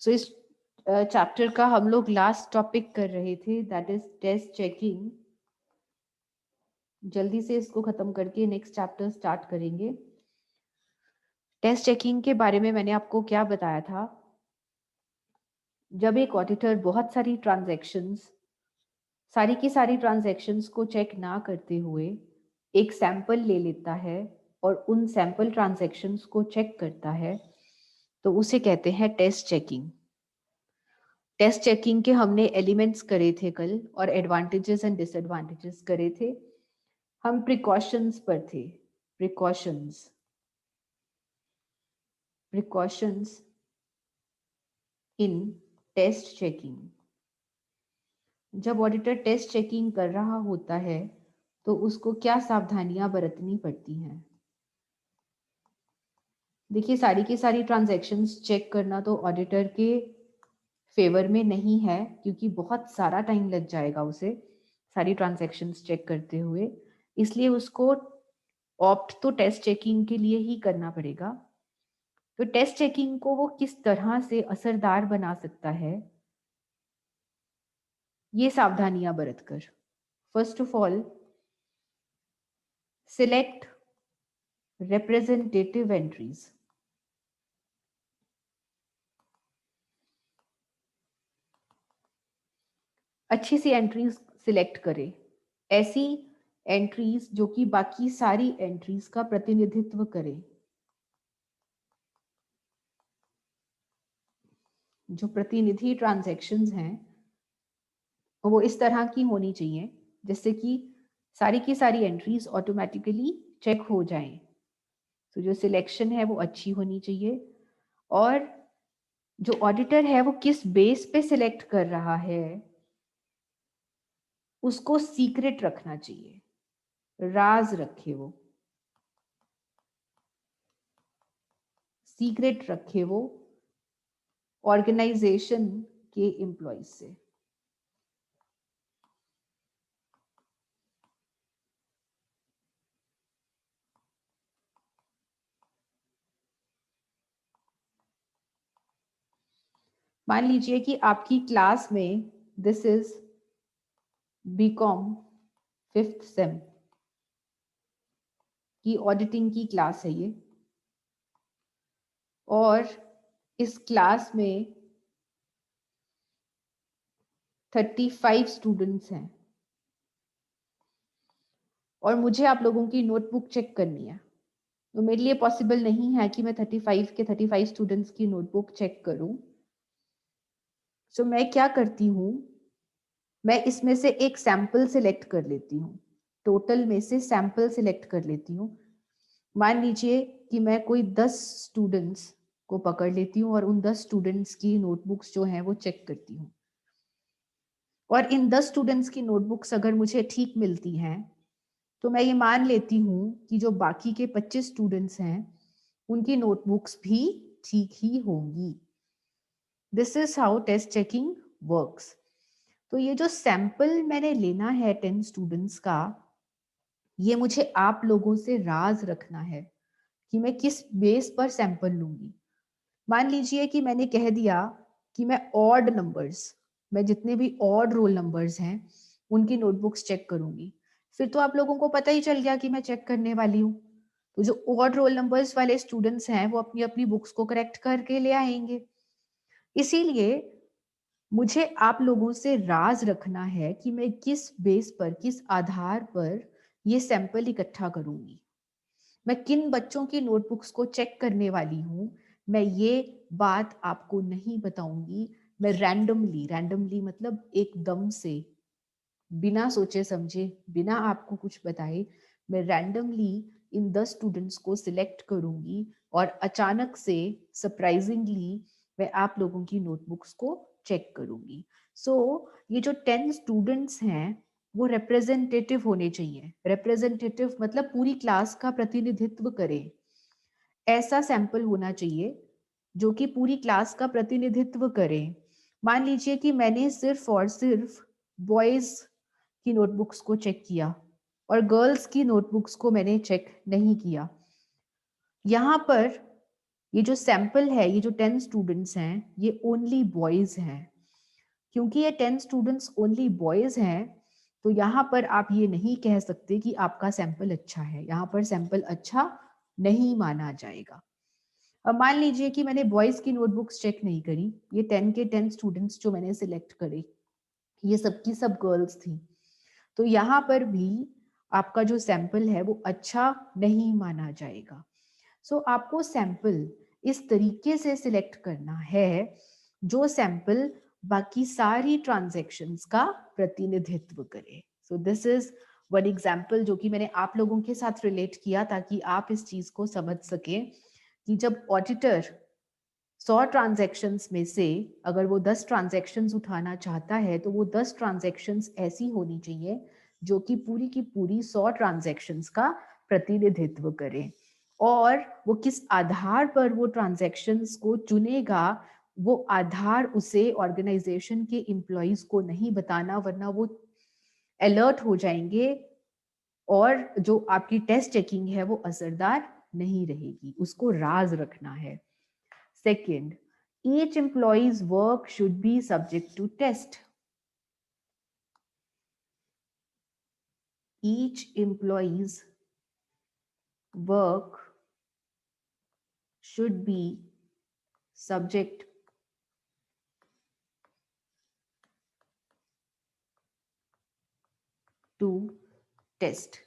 सो इस चैप्टर का हम लोग लास्ट टॉपिक कर रहे थे, दैट इज टेस्ट चेकिंग। जल्दी से इसको खत्म करके नेक्स्ट चैप्टर स्टार्ट करेंगे। टेस्ट चेकिंग के बारे में मैंने आपको क्या बताया था? जब एक ऑडिटर बहुत सारी की सारी ट्रांजैक्शंस को चेक ना करते हुए एक सैंपल ले लेता है और उन सैंपल ट्रांजैक्शंस को चेक करता है, तो उसे कहते हैं टेस्ट चेकिंग। टेस्ट चेकिंग के हमने एलिमेंट्स करे थे कल, और एडवांटेजेस एंड डिसएडवांटेजेस करे थे। हम प्रिकॉशंस पर थे। प्रिकॉशंस प्रिकॉशंस इन टेस्ट चेकिंग। जब ऑडिटर टेस्ट चेकिंग कर रहा होता है तो उसको क्या सावधानियां बरतनी पड़ती हैं? देखिए, सारी की सारी ट्रांजैक्शंस चेक करना तो ऑडिटर के फेवर में नहीं है, क्योंकि बहुत सारा टाइम लग जाएगा उसे सारी ट्रांजैक्शंस चेक करते हुए। इसलिए उसको ऑप्ट तो टेस्ट चेकिंग के लिए ही करना पड़ेगा। तो टेस्ट चेकिंग को वो किस तरह से असरदार बना सकता है, ये सावधानियां बरतकर। First of all, select representative entries. अच्छी सी एंट्रीज सिलेक्ट करें, ऐसी एंट्रीज जो कि बाकी सारी एंट्रीज का प्रतिनिधित्व करें। जो प्रतिनिधि ट्रांजैक्शंस हैं वो इस तरह की होनी चाहिए जिससे कि सारी की सारी एंट्रीज ऑटोमेटिकली चेक हो जाएं। तो जो सिलेक्शन है वो अच्छी होनी चाहिए, और जो ऑडिटर है वो किस बेस पे सिलेक्ट कर रहा है उसको सीक्रेट रखना चाहिए, राज रखे वो, सीक्रेट रखे वो ऑर्गेनाइजेशन के एम्प्लॉयज से। मान लीजिए कि आपकी क्लास में, this is BCom 5th sem की ऑडिटिंग की क्लास है ये, और इस क्लास में 35 स्टूडेंट्स हैं, और मुझे आप लोगों की नोटबुक चेक करनी है। तो मेरे लिए पॉसिबल नहीं है कि मैं 35 स्टूडेंट्स की नोटबुक चेक करूं। सो मैं क्या करती हूँ, मैं इसमें से एक सैंपल सिलेक्ट कर लेती हूँ, टोटल में से सैंपल सिलेक्ट कर लेती हूँ। मान लीजिए कि मैं कोई 10 स्टूडेंट्स को पकड़ लेती हूँ और उन 10 स्टूडेंट्स की नोटबुक्स जो हैं वो चेक करती हूँ, और इन 10 स्टूडेंट्स की नोटबुक्स अगर मुझे ठीक मिलती हैं तो मैं ये मान लेती हूँ कि जो बाकी के 25 स्टूडेंट्स हैं उनकी नोटबुक्स भी ठीक ही होंगी। This is how test checking works. तो ये जो सैंपल मैंने लेना है 10 स्टूडेंट्स का, ये मुझे आप लोगों से राज रखना है कि मैं किस बेस पर सैंपल लूंगी। मान लीजिए कि मैंने कह दिया कि मैं ऑड नंबर्स, मैं जितने भी ऑड रोल नंबर्स हैं उनकी नोटबुक्स चेक करूंगी। फिर तो आप लोगों को पता ही चल गया कि मैं चेक करने वाली हूँ। तो जो ऑड रोल नंबर्स वाले स्टूडेंट्स हैं वो अपनी अपनी बुक्स को करेक्ट करके ले आएंगे। इसीलिए मुझे आप लोगों से राज रखना है कि मैं किस बेस पर, किस आधार पर ये सैंपल इकट्ठा करूंगी, मैं किन बच्चों की नोटबुक्स को चेक करने वाली हूँ, मैं ये बात आपको नहीं बताऊंगी। मैं रैंडमली, रैंडमली मतलब एकदम से, बिना सोचे समझे, बिना आपको कुछ बताए, मैं रैंडमली इन 10 स्टूडेंट्स को सिलेक्ट करूंगी, और अचानक से, सरप्राइजिंगली, मैं आप लोगों की नोटबुक्स को चेक करूंगी। सो ये जो 10 स्टूडेंट्स हैं वो रिप्रेजेंटेटिव होने चाहिए। रिप्रेजेंटेटिव मतलब पूरी क्लास का प्रतिनिधित्व करें, ऐसा सैंपल होना चाहिए जो कि पूरी क्लास का प्रतिनिधित्व करे। मान लीजिए कि मैंने सिर्फ और सिर्फ बॉयज की नोटबुक्स को चेक किया और गर्ल्स की नोटबुक्स को मैंने चेक नहीं किया। यहाँ पर ये जो सैंपल है, ये जो 10 स्टूडेंट्स हैं, ये ओनली बॉयज हैं। क्योंकि ये 10 स्टूडेंट्स ओनली बॉयज हैं, तो यहाँ पर आप ये नहीं कह सकते कि आपका सैंपल अच्छा है। यहाँ पर सैंपल अच्छा नहीं माना जाएगा। अब मान लीजिए कि मैंने बॉयज की नोटबुक्स चेक नहीं करी, ये 10 के 10 स्टूडेंट्स जो मैंने सिलेक्ट करे, ये सब की सब गर्ल्स थी, तो यहाँ पर भी आपका जो सैंपल है वो अच्छा नहीं माना जाएगा। सो आपको सैंपल इस तरीके से सिलेक्ट करना है जो सैंपल बाकी सारी ट्रांजैक्शंस का प्रतिनिधित्व करे। So this is one example जो कि मैंने आप लोगों के साथ रिलेट किया ताकि आप इस चीज को समझ सके कि जब ऑडिटर 100 ट्रांजैक्शंस में से अगर वो 10 ट्रांजैक्शंस उठाना चाहता है, तो वो 10 ट्रांजैक्शंस ऐसी होनी चाहिए जो कि की पूरी 100 ट्रांजैक्शंस का प्रतिनिधित्व करें। और वो किस आधार पर वो ट्रांजैक्शंस को चुनेगा, वो आधार उसे ऑर्गेनाइजेशन के एम्प्लॉइज को नहीं बताना, वरना वो अलर्ट हो जाएंगे और जो आपकी टेस्ट चेकिंग है वो असरदार नहीं रहेगी। उसको राज रखना है। Second, each employee's work should be subject to test. Each employee's work should be subject to test.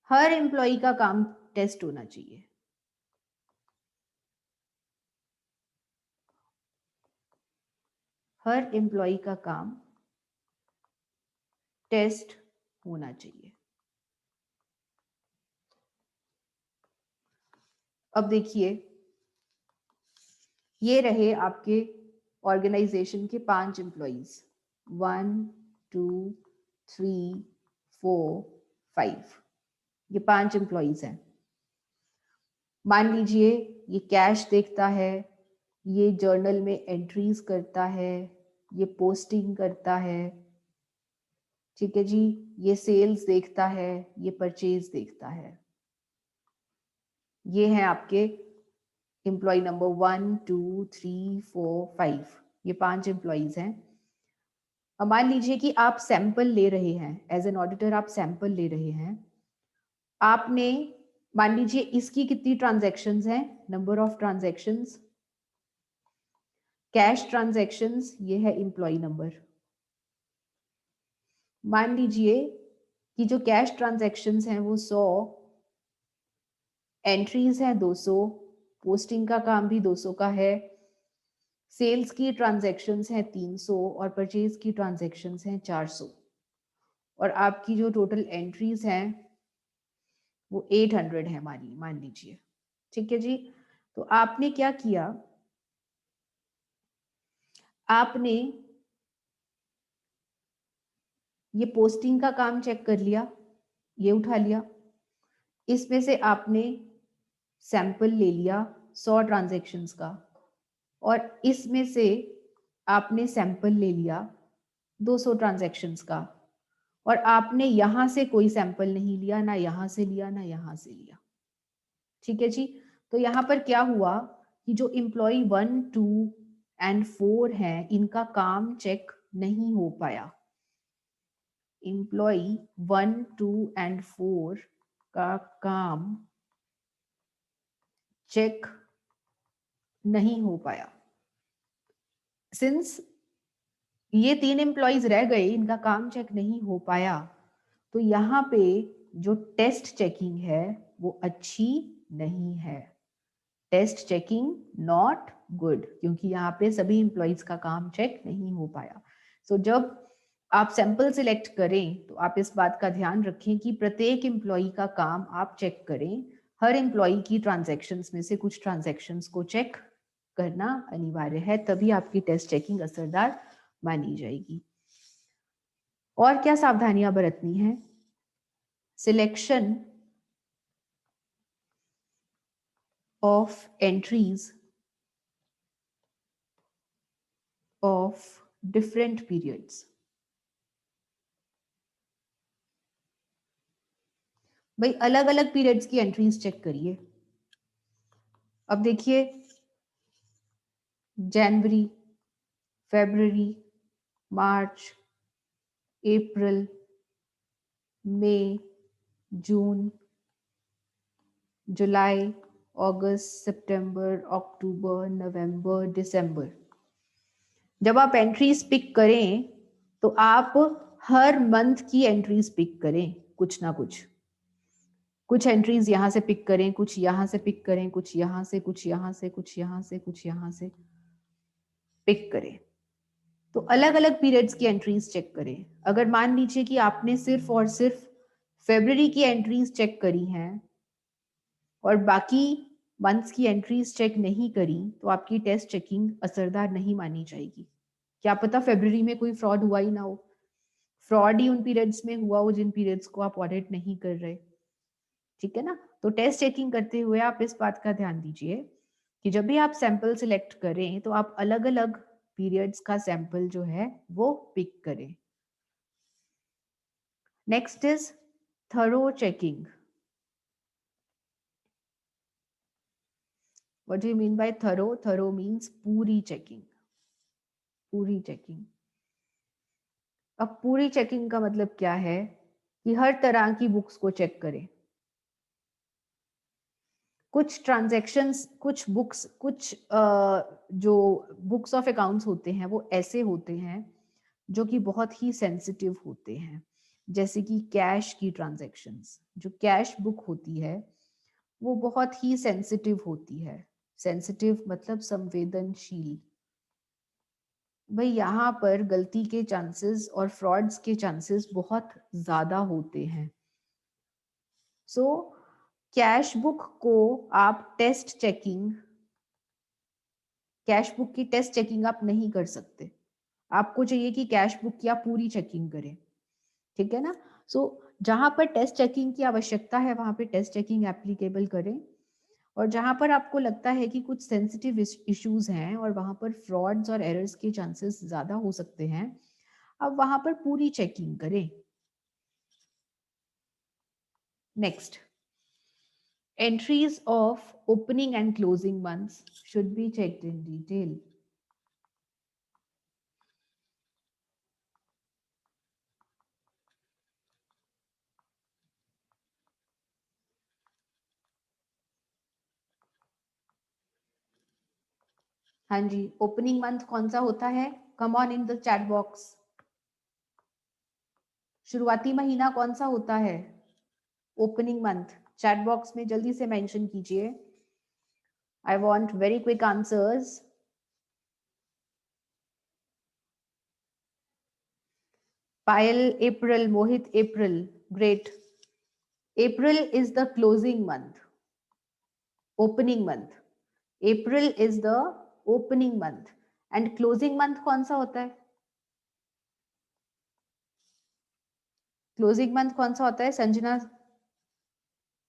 Her employee का काम टेस्ट होना चाहिए। हर एम्प्लॉई का काम टेस्ट होना चाहिए। अब देखिए, ये रहे आपके ऑर्गेनाइजेशन के 5 एम्प्लॉइज, 1 2 3 4 5, ये 5 एम्प्लॉइज हैं। मान लीजिए ये कैश देखता है, ये जर्नल में एंट्रीज करता है, ये पोस्टिंग करता है, ठीक है जी, ये सेल्स देखता है, ये परचेज देखता है। ये हैं आपके एम्प्लॉय नंबर 1 2 3 4 5, ये 5 एम्प्लॉइज हैं। अब मान लीजिए कि आप सैंपल ले रहे हैं, एज एन ऑडिटर आप सैंपल ले रहे हैं। आपने मान लीजिए इसकी कितनी ट्रांजैक्शंस हैं, number of transactions, cash transactions, ये है एम्प्लॉय नंबर। मान लीजिए कि जो कैश ट्रांजैक्शंस हैं वो 100, एंट्रीज हैं 200, पोस्टिंग का काम भी 200 का है, सेल्स की ट्रांजैक्शंस हैं 300 और परचेज की ट्रांजैक्शंस हैं 400, और आपकी जो टोटल एंट्रीज हैं वो 800 है मान लीजिए, ठीक है जी। तो आपने क्या किया, आपने ये पोस्टिंग का काम चेक कर लिया, ये उठा लिया, इसमें से आपने सैंपल ले लिया 100 ट्रांजैक्शंस का, और इसमें से आपने सैंपल ले लिया 200 ट्रांजैक्शंस का, और आपने यहां से कोई सैंपल नहीं लिया, ना यहां से लिया ना यहां से लिया, ठीक है जी। तो यहां पर क्या हुआ कि जो एम्प्लॉय 1 2 एंड 4 हैं, इनका काम चेक नहीं हो पाया। एम्प्लॉय 1 2 एंड 4 का काम चेक नहीं हो पाया। सिंस ये 3 एम्प्लॉइज रह गए, इनका काम चेक नहीं हो पाया, तो यहाँ पे जो टेस्ट चेकिंग है वो अच्छी नहीं है। टेस्ट चेकिंग नॉट गुड, क्योंकि यहाँ पे सभी एम्प्लॉइज का काम चेक नहीं हो पाया। सो जब आप सैंपल सिलेक्ट करें तो आप इस बात का ध्यान रखें कि प्रत्येक एम्प्लॉई का काम आप चेक करें। हर एम्प्लॉई की ट्रांजैक्शंस में से कुछ ट्रांजैक्शंस को चेक करना अनिवार्य है, तभी आपकी टेस्ट चेकिंग असरदार मानी जाएगी। और क्या सावधानियां बरतनी है, selection of entries of different periods. भाई अलग अलग पीरियड्स की एंट्रीज चेक करिए। अब देखिए, जनवरी, फरवरी, मार्च, अप्रैल, मई, जून, जुलाई, अगस्त, सितंबर, अक्टूबर, नवंबर, दिसंबर। जब आप एंट्रीज पिक करें तो आप हर मंथ की एंट्रीज पिक करें, कुछ ना कुछ एंट्रीज यहाँ से पिक करें, कुछ यहाँ से पिक करें, कुछ यहाँ से, कुछ यहाँ से, कुछ यहाँ से, कुछ यहाँ से पिक करें। तो अलग अलग पीरियड्स की एंट्रीज चेक करें। अगर मान लीजिए कि आपने सिर्फ और सिर्फ फरवरी की एंट्रीज चेक करी हैं और बाकी मंथ्स की एंट्रीज चेक नहीं करी, तो आपकी टेस्ट चेकिंग असरदार नहीं मानी जाएगी। क्या पता फरवरी में कोई फ्रॉड हुआ ही ना हो, फ्रॉड ही उन पीरियड्स में हुआ हो जिन पीरियड्स को आप ऑडिट नहीं कर रहे। ठीक है ना? तो टेस्ट चेकिंग करते हुए आप इस बात का ध्यान दीजिए कि जब भी आप सैंपल सिलेक्ट करें तो आप अलग अलग पीरियड्स का सैंपल जो है वो पिक करें। Next is thorough checking. What do you mean by thorough? Thorough means पूरी चेकिंग, पूरी चेकिंग। अब पूरी चेकिंग का मतलब क्या है कि हर तरह की बुक्स को चेक करें। कुछ ट्रांजैक्शंस, कुछ बुक्स, कुछ जो बुक्स ऑफ अकाउंट्स होते हैं वो ऐसे होते हैं जो कि बहुत ही सेंसिटिव होते हैं, जैसे कि कैश की ट्रांजैक्शंस। जो कैश बुक होती है वो बहुत ही सेंसिटिव होती है। सेंसिटिव मतलब संवेदनशील। भाई यहाँ पर गलती के चांसेस और फ्रॉड्स के चांसेस बहुत ज्यादा होते हैं। सो कैश बुक को आप टेस्ट चेकिंग, कैश बुक की टेस्ट चेकिंग आप नहीं कर सकते। आपको चाहिए कि कैश बुक की आप पूरी चेकिंग करें। ठीक है ना? सो जहां पर टेस्ट चेकिंग की आवश्यकता है वहां पे टेस्ट चेकिंग एप्लीकेबल करें, और जहां पर आपको लगता है कि कुछ सेंसिटिव इश्यूज हैं और वहां पर फ्रॉड्स और एरर्स के चांसेस ज्यादा हो सकते हैं, अब वहां पर पूरी चेकिंग करें। Next, entries of opening and closing months should be checked in detail. हाँ जी, ओपनिंग मंथ कौन सा होता है? Come on in the chat box. शुरुआती महीना कौन सा होता है? Opening month. चैट बॉक्स में जल्दी से मेंशन कीजिए। I want very quick answers. Payal April, Mohit April, great. April is the closing month, opening month. April is the opening month and closing month कौन सा होता है? क्लोजिंग मंथ कौन सा होता है? संजना,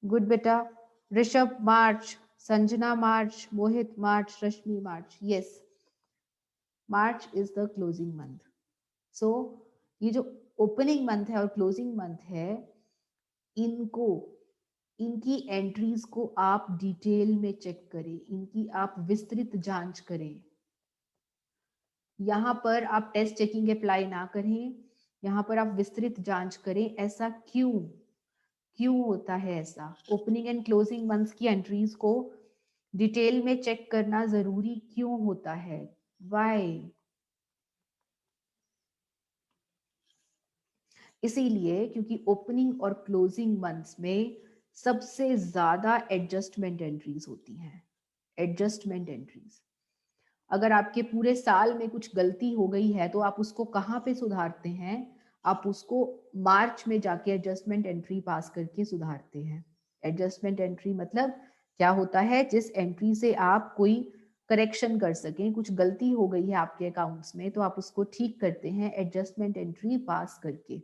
गुड बेटा। Rishabh March, Sanjana March, Mohit March, Rashmi March. Yes, March is the closing month. So ये जो ओपनिंग मंथ है और क्लोजिंग मंथ है, इनको, इनकी एंट्रीज को आप डिटेल में चेक करें, इनकी आप विस्तृत जांच करें। यहाँ पर आप टेस्ट चेकिंग अप्लाई ना करें, यहाँ पर आप विस्तृत जांच करें। ऐसा क्यों, क्यों होता है ऐसा? ओपनिंग एंड क्लोजिंग मंथ्स की एंट्रीज को डिटेल में चेक करना जरूरी क्यों होता है? वाई? इसीलिए क्योंकि ओपनिंग और क्लोजिंग मंथ्स में सबसे ज्यादा एडजस्टमेंट एंट्रीज होती हैं। एडजस्टमेंट एंट्रीज, अगर आपके पूरे साल में कुछ गलती हो गई है तो आप उसको कहाँ पे सुधारते हैं? आप उसको मार्च में जाके एडजस्टमेंट एंट्री पास करके सुधारते हैं। एडजस्टमेंट एंट्री मतलब क्या होता है? जिस एंट्री से आप कोई करेक्शन कर सकें, कुछ गलती हो गई है आपके अकाउंट्स में तो आप उसको ठीक करते हैं एडजस्टमेंट एंट्री पास करके।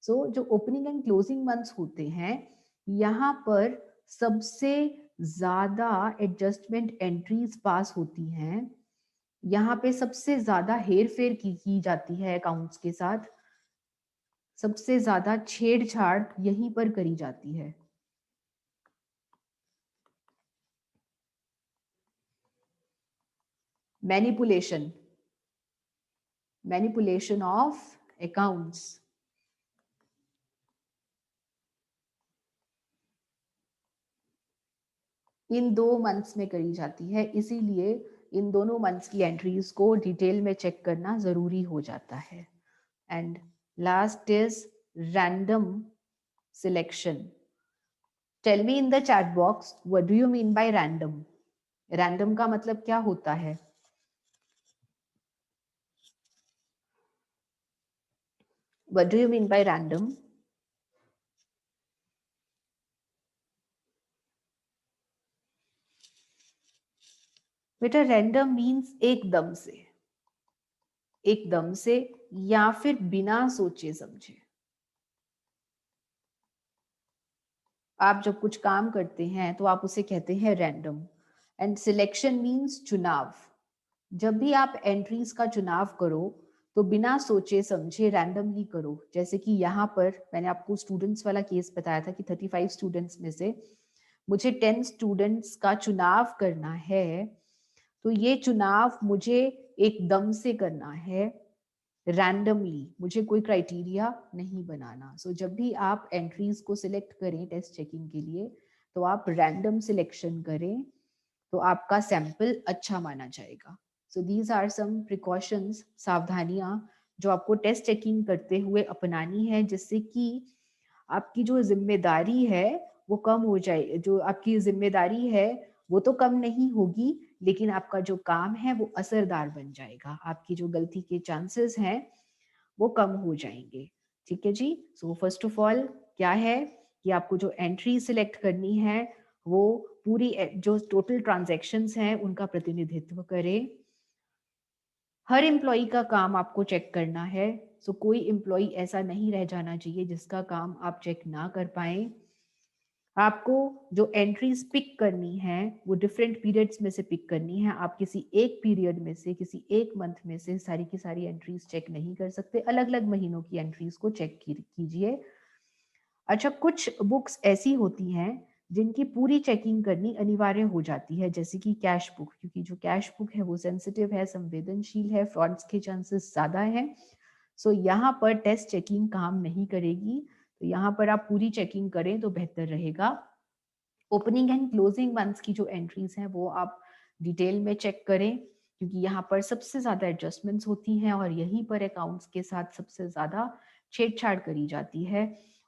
सो जो ओपनिंग एंड क्लोजिंग मंथ्स होते हैं, यहाँ पर सबसे ज्यादा एडजस्टमेंट एंट्रीज पास होती हैं। यहाँ पे सबसे ज्यादा हेर फेर की जाती है अकाउंट्स के साथ, सबसे ज्यादा छेड़छाड़ यहीं पर करी जाती है। Manipulation of accounts. In 2 months में करी जाती है, इसीलिए इन दोनों मंथ्स की एंट्रीज को डिटेल में चेक करना जरूरी हो जाता है। And last is random selection. Tell me in the chat box, what do you mean by random? Random का मतलब क्या होता है? What do you mean by random? बेटा रैंडम मीन्स एकदम से या फिर बिना सोचे समझे। आप जब कुछ काम करते हैं तो आप उसे कहते हैं रैंडम। एंड सिलेक्शन मीन्स चुनाव। जब भी आप एंट्रीज का चुनाव करो तो बिना सोचे समझे रैंडमली करो। जैसे कि यहाँ पर मैंने आपको स्टूडेंट्स वाला केस बताया था कि 35 स्टूडेंट्स में से मुझे 10 स्टूडेंट्स का चुनाव करना है, तो ये चुनाव मुझे एकदम से करना है, रैंडमली, मुझे कोई क्राइटेरिया नहीं बनाना। सो जब भी आप एंट्रीज को सिलेक्ट करें टेस्ट चेकिंग के लिए तो आप रैंडम सिलेक्शन करें, तो आपका सैंपल अच्छा माना जाएगा। So these are some precautions, सावधानियां जो आपको टेस्ट चेकिंग करते हुए अपनानी है, जिससे कि आपकी जो जिम्मेदारी है वो कम हो जाए। जो आपकी जिम्मेदारी है वो तो कम नहीं होगी, लेकिन आपका जो काम है वो असरदार बन जाएगा। आपकी जो गलती के चांसेस हैं वो कम हो जाएंगे। ठीक है जी। सो फर्स्ट ऑफ ऑल क्या है कि आपको जो एंट्री सिलेक्ट करनी है वो पूरी जो टोटल ट्रांजैक्शंस हैं उनका प्रतिनिधित्व करे। हर एम्प्लॉय का काम आपको चेक करना है। सो कोई एम्प्लॉय ऐसा नहीं रह जाना चाहिए जिसका काम आप चेक ना कर पाए। आपको जो एंट्रीज पिक करनी है वो डिफरेंट पीरियड्स में से पिक करनी है। आप किसी एक पीरियड में से, किसी एक मंथ में से सारी की सारी एंट्रीज चेक नहीं कर सकते। अलग अलग महीनों की एंट्रीज को चेक कीजिए। अच्छा, कुछ बुक्स ऐसी होती हैं जिनकी पूरी चेकिंग करनी अनिवार्य हो जाती है, जैसे कि कैश बुक, क्योंकि जो कैश बुक है वो सेंसिटिव है, संवेदनशील है, फ्रॉड्स के चांसेस ज्यादा हैं। सो यहाँ पर टेस्ट चेकिंग काम नहीं करेगी, तो यहाँ पर आप पूरी चेकिंग करें तो बेहतर रहेगा। ओपनिंग एंड क्लोजिंग मंथ्स की जो एंट्रीज हैं वो आप डिटेल में चेक करें, क्योंकि यहाँ पर सबसे ज्यादा एडजस्टमेंट्स होती हैं और यहीं पर अकाउंट्स के साथ सबसे ज्यादा छेड़छाड़ करी जाती है।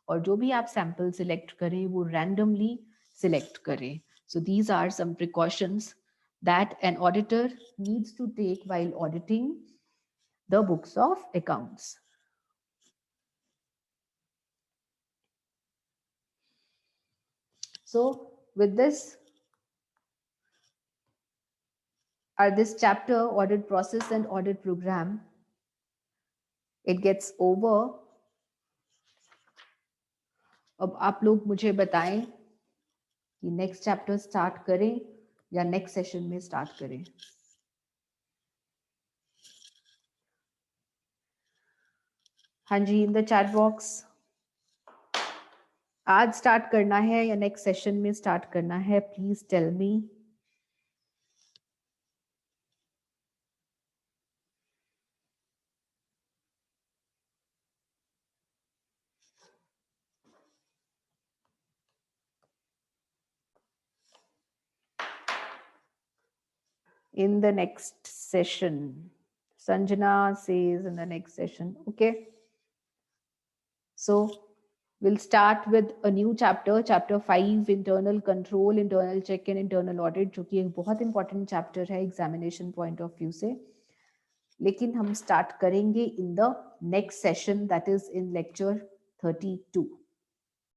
और जो भी आप सैंपल सिलेक्ट करें वो रैंडमली सिलेक्ट करें। So these are some precautions that an auditor needs to take while auditing the books of accounts. So with this this chapter, audit process and audit program, it gets over. अब आप लोग मुझे बताएं कि next chapter start करें या next session में start करें। हाँ जी, इन द चैट बॉक्स, आज स्टार्ट करना है या नेक्स्ट सेशन में स्टार्ट करना है, please tell me. In the next session, Sanjana says in the next session. Okay, so we'll start with a new chapter, chapter 5, internal control, internal check and internal audit, जो कि एक बहुत important chapter है examination point of view से। लेकिन हम start करेंगे in the next session, that is in lecture 32.